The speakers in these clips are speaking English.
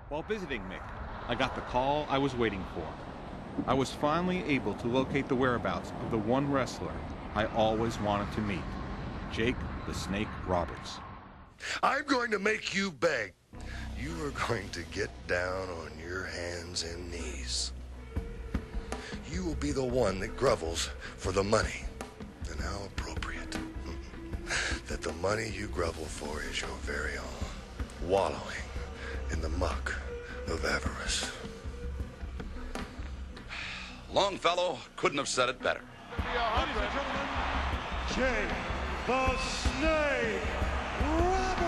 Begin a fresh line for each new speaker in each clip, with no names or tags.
While visiting Mick, I got the call I was waiting for. I was finally able to locate the whereabouts of the one wrestler I always wanted to meet, Jake the Snake Roberts.
I'm going to make you beg. You are going to get down on your hands and knees. You will be the one that grovels for the money. And how appropriate that the money you grovel for is your very own, wallowing in the muck of avarice.
Longfellow couldn't have said it better.
Ladies and gentlemen, Jake the Snake Roberts!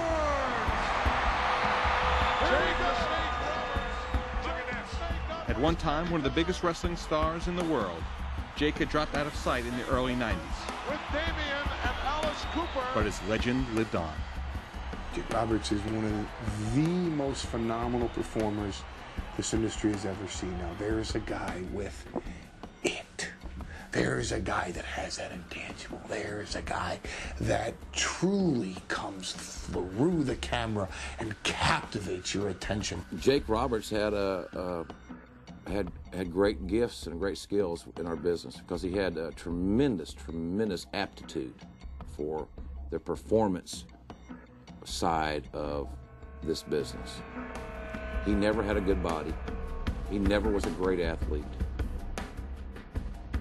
Jake the Snake Roberts! Look at this.
At one time, one of the biggest wrestling stars in the world, Jake had dropped out of sight in the early 90s.
With Damian and Alice Cooper.
But his legend lived on.
Jake Roberts is one of the most phenomenal performers this industry has ever seen. Now, there's a guy with it. There's a guy that has that intangible. There's a guy that truly comes through the camera and captivates your attention.
Jake Roberts had had great gifts and great skills in our business because he had a tremendous aptitude for the performance side of this business. He never had a good body. He never was a great athlete.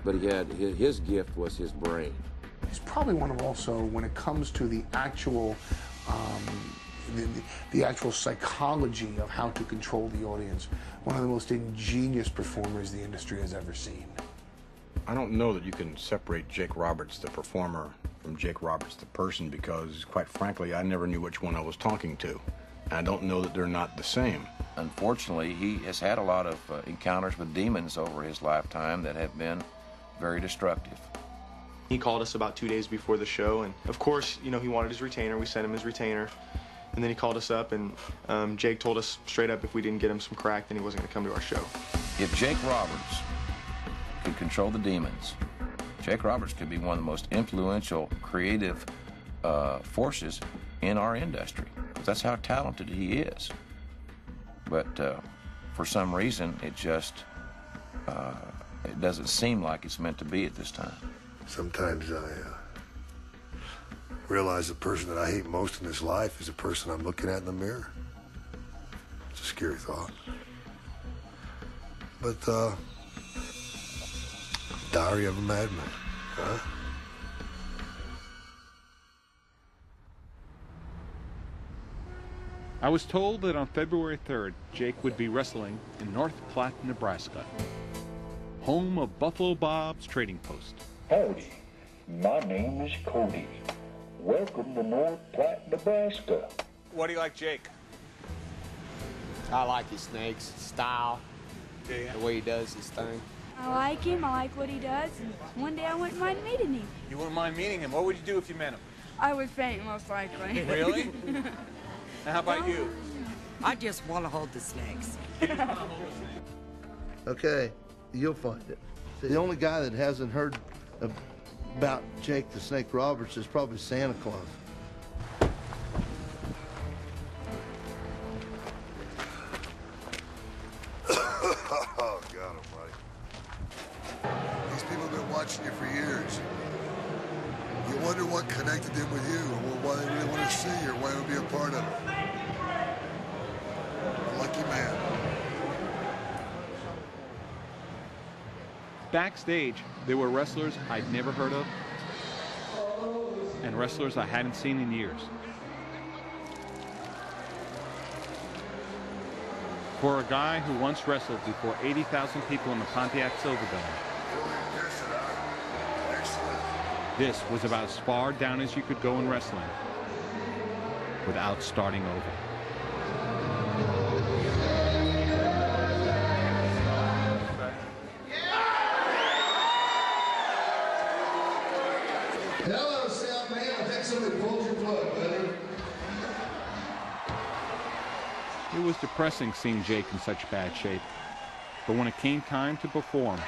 But he had his gift was his brain.
He's probably one of also, when it comes to the actual the actual psychology of how to control the audience, one of the most ingenious performers the industry has ever seen.
I don't know that you can separate Jake Roberts, the performer, from Jake Roberts, the person, because, quite frankly, I never knew which one I was talking to. And I don't know that they're not the same.
Unfortunately, he has had a lot of encounters with demons over his lifetime that have been very destructive.
He called us about 2 days before the show, and of course, you know, he wanted his retainer. We sent him his retainer, and then he called us up, and Jake told us straight up if we didn't get him some crack, then he wasn't going to come to our show.
If Jake Roberts could control the demons, Jake Roberts could be one of the most influential, creative forces in our industry. That's how talented he is. But for some reason, it just it doesn't seem like it's meant to be at this time.
Sometimes I realize the person that I hate most in this life is the person I'm looking at in the mirror. It's a scary thought. But, Diary of a Madman, huh?
I was told that on February 3rd, Jake would be wrestling in North Platte, Nebraska, home of Buffalo Bob's Trading Post.
Howdy, my name is Cody. Welcome to North Platte, Nebraska.
What do you like, Jake?
I like his snakes, style, the way he does his thing.
I like him, I like what he does, and one day I wouldn't mind meeting him.
You wouldn't mind meeting him? What would you do if you met him?
I would faint, most likely.
Really? And how about you?
I just want to hold the snakes.
Okay, you'll find it. The only guy that hasn't heard about Jake the Snake Roberts is probably Santa Claus.
Oh, God almighty. These people have been watching you for years. You wonder what connected them with you, or why they really want to see you, or why they would be a part of it. A lucky man.
Backstage, there were wrestlers I'd never heard of and wrestlers I hadn't seen in years. For a guy who once wrestled before 80,000 people in the Pontiac Silverdome, this was about as far down as you could go in wrestling without starting over.
Hello, South Man. I think somebody pulled your plug, buddy.
It was depressing seeing Jake in such bad shape, but when it came time to perform,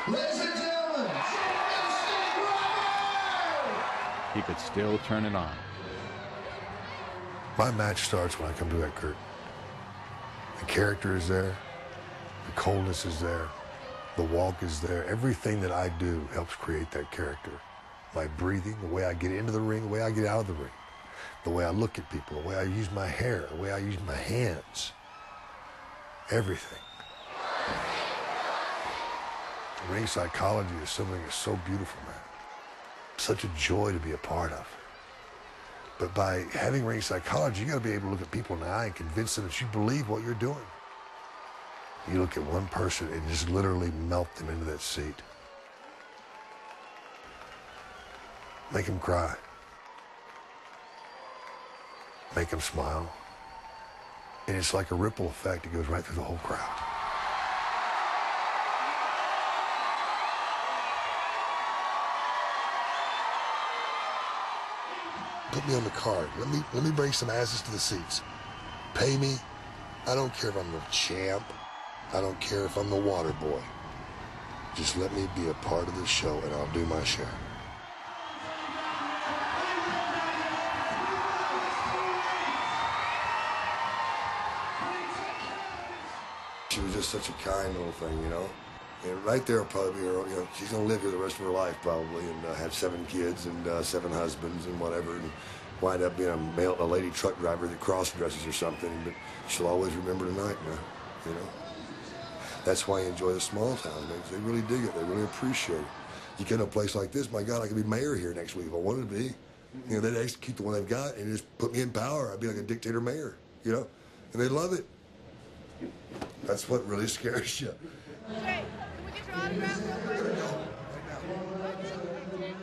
Ladies and gentlemen,
he could still turn it on.
my match starts when I come to that curtain. character is there. The coldness is there. The walk is there. Everything that I do helps create that character. My breathing, the way I get into the ring, the way I get out of the ring, the way I look at people, the way I use my hair, the way I use my hands. Everything. Ring psychology is something that's so beautiful, man. Such a joy to be a part of. But by having ring psychology, you got to be able to look at people in the eye and convince them that you believe what you're doing. You look at one person and just literally melt them into that seat. Make them cry. Make them smile. And it's like a ripple effect. It goes right through the whole crowd. Put me on the card. Let me bring some asses to the seats. Pay me. I don't care if I'm the champ. I don't care if I'm the water boy. Just let me be a part of the show and I'll do my share. She was just such a kind little thing, you know. And right there will probably be her, you know, she's going to live here the rest of her life probably and have 7 kids and 7 husbands and whatever and wind up being a lady truck driver that cross-dresses or something. But she'll always remember tonight, man, you know. That's why you enjoy the small towns, man. They really dig it. They really appreciate it. You get in a place like this, my God, I could be mayor here next week if I wanted to be. You know, they'd execute the one they've got and just put me in power. I'd be like a dictator mayor, you know, and they'd love it. That's what really scares you.
Hey, can we get your autograph real quick?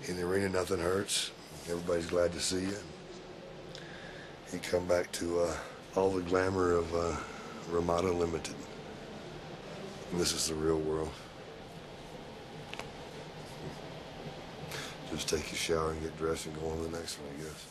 In the arena, nothing hurts. Everybody's glad to see you. You come back to all the glamour of Ramada Limited. And this is the real world. Just take a shower and get dressed and go on to the next one, I guess.